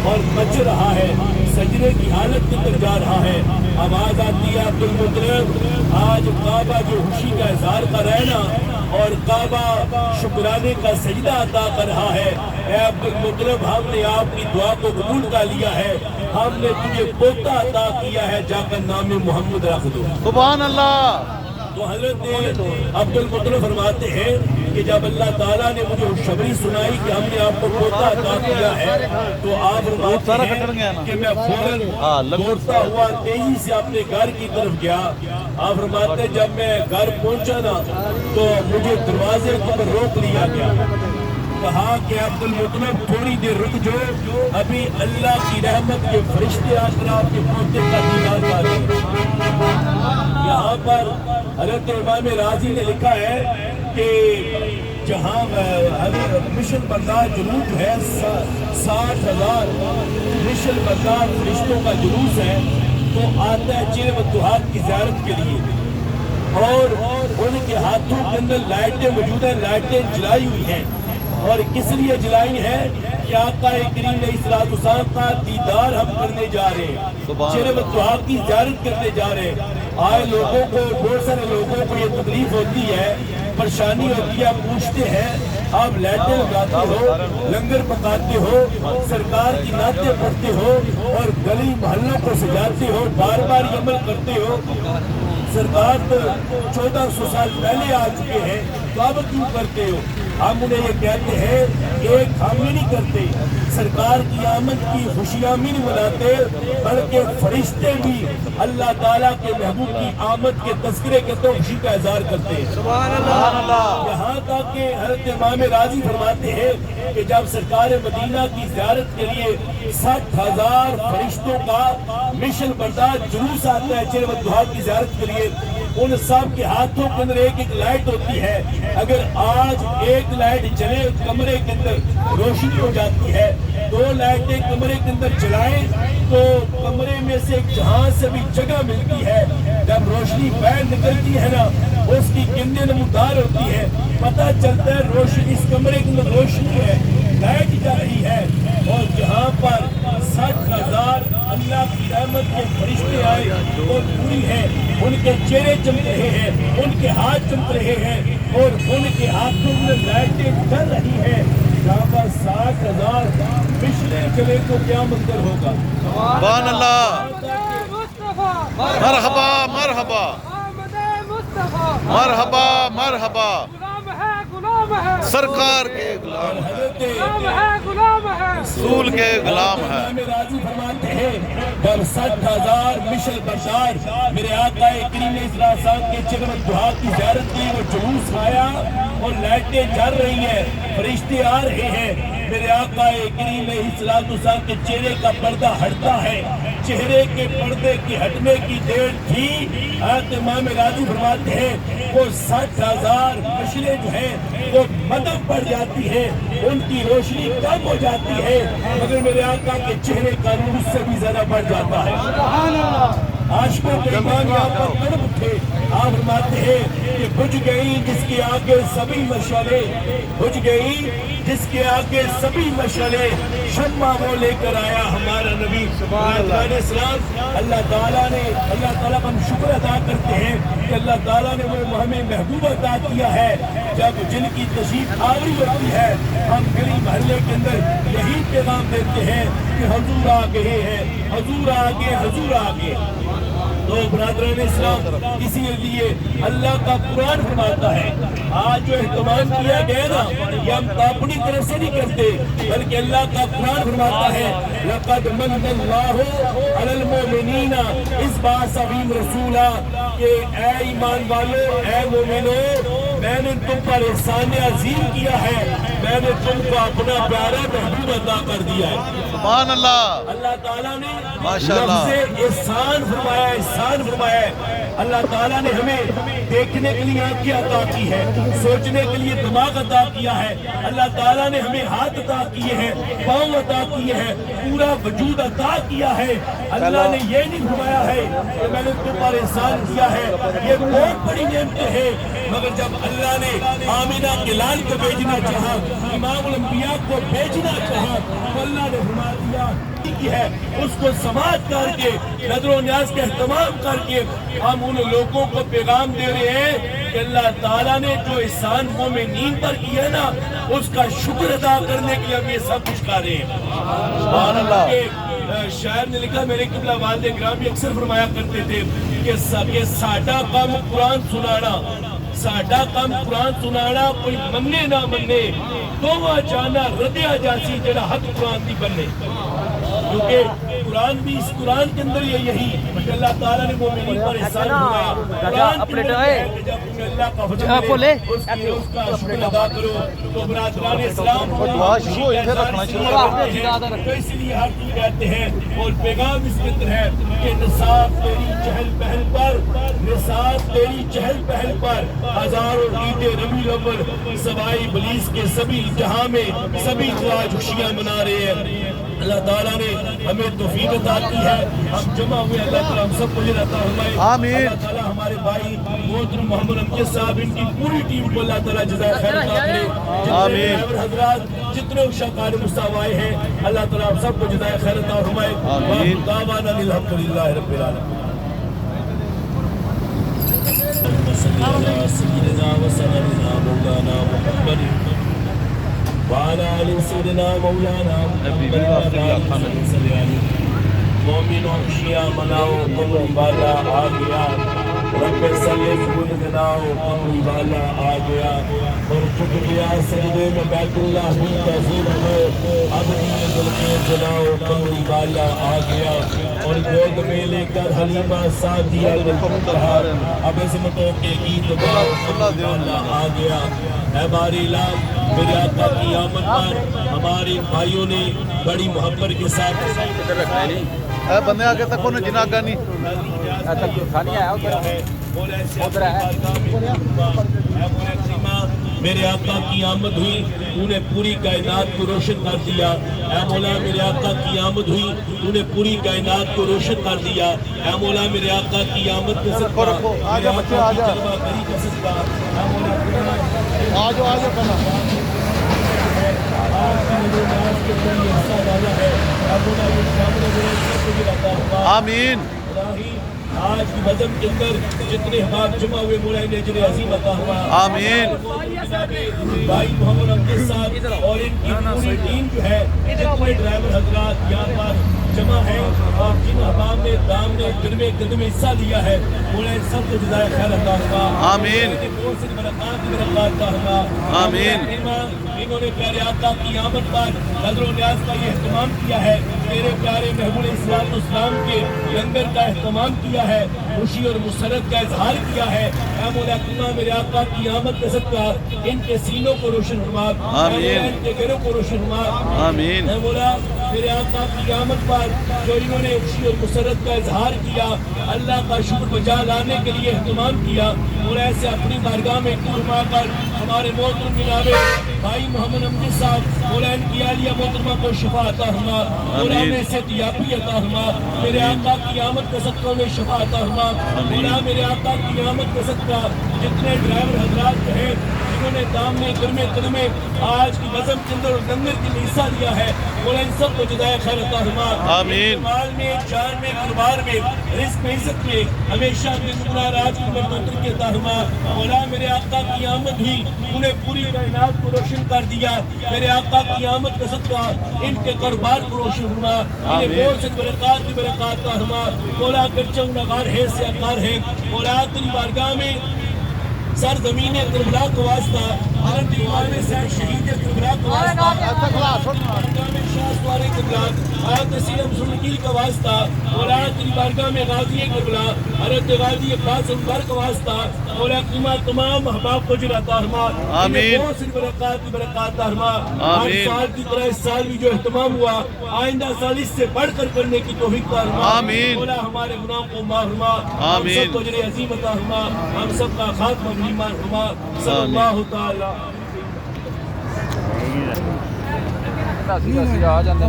اور بچ رہا ہے، سجدے کی حالت کے اندر جا رہا ہے۔ آواز آتی ہے عبد المطلب آج کعبہ جو خوشی کا اظہار کر رہا ہے نا، اور کعبہ شکرانے کا سجدہ عطا کر رہا ہے۔ اے عبد المطلب ہم نے آپ کی دعا کو قبول کر لیا ہے، ہم نے تجھے پوتا عطا کیا ہے، جا کر نام محمد رکھ دو۔ سبحان اللہ۔ تو حضرت عبد المطلب فرماتے ہیں کہ جب اللہ تعالیٰ نے مجھے خوشخبری سنائی کہ ہم نے آپ کو پوتا عطا کیا ہے، تو آپ فرماتے ہیں کہ میں فوراً دوڑتا ہوا تیزی سے اپنے گھر کی طرف گیا۔ آپ فرماتے ہیں جب میں گھر پہنچا نا تو مجھے دروازے پر روک لیا گیا، کہا کہ عبد المطلب تھوڑی دیر رک جو، ابھی اللہ کی رحمت کے فرشتے آ کر آپ کے پوتے کا دیدار کر لیں۔ یہاں پر حضرت امام راضی نے لکھا ہے کہ جہاں مشن بردار جلوس ہے، 60,000 مشن بردار فرشتوں کا جلوس ہے، تو آتا ہے چیر ودہات کی زیارت کے لیے، اور ان کے ہاتھوں کے اندر لائٹیں موجود ہیں، لائٹیں جلائی ہوئی ہیں، اور کس لیے جلائی ہیں کہ آقا کریم علیہ السلام کا دیدار ہم کرنے جا رہے ہیں، چیر ودہات کی زیارت کرنے جا رہے ہیں۔ آئے لوگوں کو، بہت سارے لوگوں کو یہ تکلیف ہوتی ہے، پریشانی ہوتی ہے، پوچھتے ہیں آپ لائٹیں لگاتے ہو، لنگر پکاتے ہو، سرکار کی نعتیں پڑھتے ہو، اور گلی محلوں کو سجاتے ہو، بار بار یہ عمل کرتے ہو، سرکار تو 1400 سال پہلے آ چکے ہیں، تو اب کیوں کرتے ہو؟ ہم انہیں یہ کہتے ہیں ایک ہم ہی نہیں کرتے، سرکار کی آمد کی خوشیاں بھی نہیں مناتے، بلکہ فرشتے بھی اللہ تعالیٰ کے محبوب کی آمد کے تذکرے کے تو خوشی کا اظہار کرتے ہیں۔ سبحان اللہ۔ یہاں تک کہ حضرت امام راضی فرماتے ہیں کہ جب سرکار مدینہ کی زیارت کے لیے 60,000 فرشتوں کا مشن بردار جلوس آتا ہے چیر ودہات کی زیارت کے لیے، ان سب کے ہاتھوں کے اندر ایک ایک لائٹ ہوتی ہے۔ اگر آج ایک لائٹ جلے کمرے کے اندر روشنی ہو جاتی ہے، 2 لائٹیں کمرے کے اندر جلائیں تو کمرے میں سے جہاں سے بھی جگہ ملتی ہے، جب روشنی باہر نکلتی ہے نا، اس کی کرنیں نمودار ہوتی ہے، پتہ چلتا ہے روشنی، اس کمرے کے اندر روشنی ہے، لائٹ جا رہی ہے۔ اور جہاں پر 60,000 اللہ کی رحمت کے فرشتے آئے اور پوری ہے، ان کے چہرے چمک رہے ہیں، ان کے ہاتھ چمک رہے ہیں، اور ان کے ہاتھوں میں لائٹیں جل رہی ہیں، جہاں پر 60,000 پچھلے چلے تو کیا منظر ہوگا؟ سبحان اللہ۔ مرحبا مرحبا مرحبا مرحبا، سرکار کے غلام ہے، رسول کے غلام ہے۔ راضی فرماتے ہیں جب 60,000 مشل بردار میرے آقا کریم علیہ السلام کے چیر ودہات کی زیارت کی، وہ جلوس آیا اور لائٹیں جل رہی ہیں، فرشتے آ رہے ہیں، میرے آقا کریم علیہ السلام کے چہرے کا پردہ ہٹتا ہے، چہرے کے پردے کی ہٹنے کی دیر تھی، حضرت امام راضی فرماتے ہیں وہ 60,000 مشلیں جو ہیں وہ مدم پڑ جاتی ہے، ان کی روشنی کم ہو جاتی ہے، مگر میرے آقا کے چہرے کا نور اس سے بھی زیادہ بڑھ جاتا ہے۔ عاشقوں کے ایمان یہاں پر تڑپ اٹھے، آپ فرماتے ہیں کہ بجھ گئی جس کے آگے سبھی مشعلیں، بجھ گئی جس کے آگے سبھی مشعلیں، شمع وہ لے کر آیا ہمارا نبی علیہ السلام۔ اللہ تعالیٰ کا ہم شکر ادا کرتے ہیں کہ اللہ تعالیٰ نے وہ ہمیں محبوب عطا کیا ہے، جب جن کی تشریف آوری ہوتی ہے ہم گلی محلے کے اندر یہی پیغام دیتے ہیں کہ حضور آ گئے ہیں، حضور آ گئے، حضور آ گئے۔ تو برادران اسلام، اسی لیے اللہ کا قرآن فرماتا ہے آج جو اہتمام کیا گیا نا، یہ ہم اپنی طرف سے نہیں کرتے، بلکہ اللہ کا قرآن فرماتا ہے لَقَدْ مَنَّ اللَّهُ عَلَى الْمُؤْمِنِينَ إِذْ بَعَثَ فِيهِمْ رَسُولًا، کہ اے ایمان والو، اے مومنو، میں نے تم پر احسان عظیم کیا ہے، میں نے تم کو اپنا پیارا محبوب عطا کر دیا ہے۔ سبحان اللہ۔ اللہ تعالیٰ نے ماشاءاللہ لفظ احسان فرمایا، احسان فرمایا ہے۔ اللہ تعالیٰ نے ہمیں دیکھنے کے لیے آنکھیں عطا کی ہے، سوچنے کے لیے دماغ عطا کیا ہے، اللہ تعالیٰ نے ہمیں ہاتھ عطا کیے ہیں، پاؤں عطا کیے ہیں، پورا وجود عطا کیا ہے۔ اللہ نے یہ نہیں فرمایا ہے کہ میں نے تم پر احسان کیا ہے، یہ بہت بڑی نعمتیں ہیں، मगर जब अल्लाह ने आमिना के लाल को भेजना चाहा, इमाम अल-अंबिया को भेजना चाहा, तो अल्लाह ने फरमा दिया की है उसको समाज करके नजर न्याज का एहतमाम करके हम उन लोगों को पैगाम दे रहे हैं कि अल्लाह ताला ने जो एहसान मोमिनीन पर किया ना, उसका शुक्र अदा करने के लिए हम ये सब कुछ कर रहे हैं। सुभान अल्लाह। शायर ने लिखा, मेरे किबला वालिद इकराम भी अक्सर फरमाया करते थे कि साडा काम कुरान सुनाना, साडा काम कुरान सुनाना, कोई मन्ने ना मन्ने दोवा जाना रदिया जासी जड़ा हक कुरान दी बन्ने। क्योंकि कुरान भी इस कुरान के अंदर ये यही अल्लाह ताला ने मोमिनीन पर एहसान किया। कुरान के अंदर है कि जब तुम्हें अल्लाह का फजल मिले उसका शुक्र अदा करो। तो बरादरान इस्लाम तो इसलिए हर चीज कहते हैं और पैगाम इस अंदर है कि निसाब तेरी चहल पहल पर, निसाब तेरी चहल पहल पर हजारों ईदे रबीउल अव्वल सवाई इब्लीस के सभी जहां में सभी आज खुशियां मना रहे हैं। अल्लाह ताला ने हमें तौफीक अता की है, हम जमा हुए, अल्लाह ताला हम सब को अता फरमाए। आमीन। अल्लाह ताला हमारे भाई मोहतरम मोहम्मद अमजद साहब, इनकी पूरी टीम को अल्लाह ताला जज़ाए खैर अता करे। आमीन। जितने हजरात जितने शकार मुस्ताफ आए हैं, अल्लाह ताला आप सब को जज़ाए खैर अता फरमाए। आमीन। दावाना अल्हम्दुलिल्लाहि रब्बिल आलमीन। सय्यिदना व सनदना मौलाना मुहम्मद वाला आले सय्यिदना मौलाना मोमिनो खुशियाँ मनाओ, कमरी वाला आ गया। रब्बे सल्ले गुल गनाओ, कमरी वाला आ गया। और झुक गया सजदे में बैतुल्लाह का ज़िक्र है, अब दिए दुल्के जलाओ, कमरी वाला आ गया। और गोद में लेकर हलीमा सादिया कहा, अब इज़्मतों के गीत गाओ, कमरी वाला आ गया। हमारी लाल मेरे आका की आमद पर हमारे भाइयों ने बड़ी मोहब्बत के साथ बंदे आगे तक उन्हें जिनागा नहीं मेरे आका की आमद हुई, तूने पूरी कायनात को रोशन कर दिया। ऐ मौला मेरे आका की आमद हुई, तूने पूरी कायनात को रोशन कर दिया। ऐ मौला मेरे आका की आमद के सदका, मेरे आका की जलवागरी का सदका, ऐ मौला आमीन। आज की बदम के अंदर जितने हमारे जमा हुए मुलाय ने जिन्हें अजीम अता हुआ। आमीन। भाई मोहम्मद अमजद साहब और इनकी पूरी टीम जो है, जितने ड्राइवर हजरात यहाँ पर जमा है और जिन अहबाब ने दाम ने गिरमे कदमे हिस्सा लिया है, मुलाय सबको जज़ाए खैर अता हुआ। आमीन। आमीन। इन्होंने प्यारे आका की आमद पर नजर न्याज का ये एहतमाम किया है, मेरे प्यारे महबूब इस्लाम के लंगर का एहतमाम किया है, खुशी और मुसरत का इजहार किया है। मेरे आका की आमद का सदका इनके सीनों को रोशन फरमा, इनके घरों को रोशन फरमा। आमीन। मेरे आका की आमद पर जो इन्होंने खुशी और मुसरत का इजहार किया, अल्लाह का शुक्र बजा लाने के लिए एहतमाम किया, और ऐसे अपनी बारगाह में कुर्मा कर हमारे मोहतरम जनाबे भाई मोहम्मद अमजद साहब मौला की आलिया मोहतरमा को शिफा अता हुआ, मौला में सेहतियाबी अता हुआ। मेरे आका की आमद का सदका में शिफा अता हुआ। मौला मेरे आका की आमद का सदका जितने ड्राइवर हजरात हैं जिन्होंने दाम में गर्मे कदमे आज की बज़म के अंदर लंगर के लिए हिस्सा लिया है, मौला इन सब को जज़ाए खैर अता हुआ। आमीन। माल में, जान में, कारोबार में, रिस्क में, इज्जत में हमेशा दुगना राज की बरकत के अता हुआ। मौला मेरे आका की आमद हुई, उन्हें पूरी कायनात को रोशन कर दिया। मेरे आका की आमद का सदका इनके कारोबार को रोशन हुआ, इन्हें बहुत से बरक़ात की बरक़ात का हुआ। मौला करचम नगार है से आकार है, मौला तेरी बारगाह में सर ज़मीन करबला को वास्ता, हर दीवार में सर शहीद करबला को वास्ता, शाहसवारे करबला, आयत सीरम सुनकील का वास्ता, मौला तेरी बारगाह में गाज़ी करबला, हरत गाज़ी अब्बास अनवर का वास्ता, मौला कीमा तमाम अहबाब को जुलाता हरमा। आमीन। बहुत सी बरक़ात की बरक़ात हरमा। हर आमीन। साल की तरह इस साल भी जो एहतमाम हुआ, आइंदा साल इससे बढ़कर करने की तौफीक अता हरमा। आमीन। मौला हमारे गुनाहों को माफ़ फरमा, हम आमीन। सबको अजर अज़ीम अता फरमा, हम सबका खात्मा ईमान फरमा। सल्लल्लाहु तआला आ जाते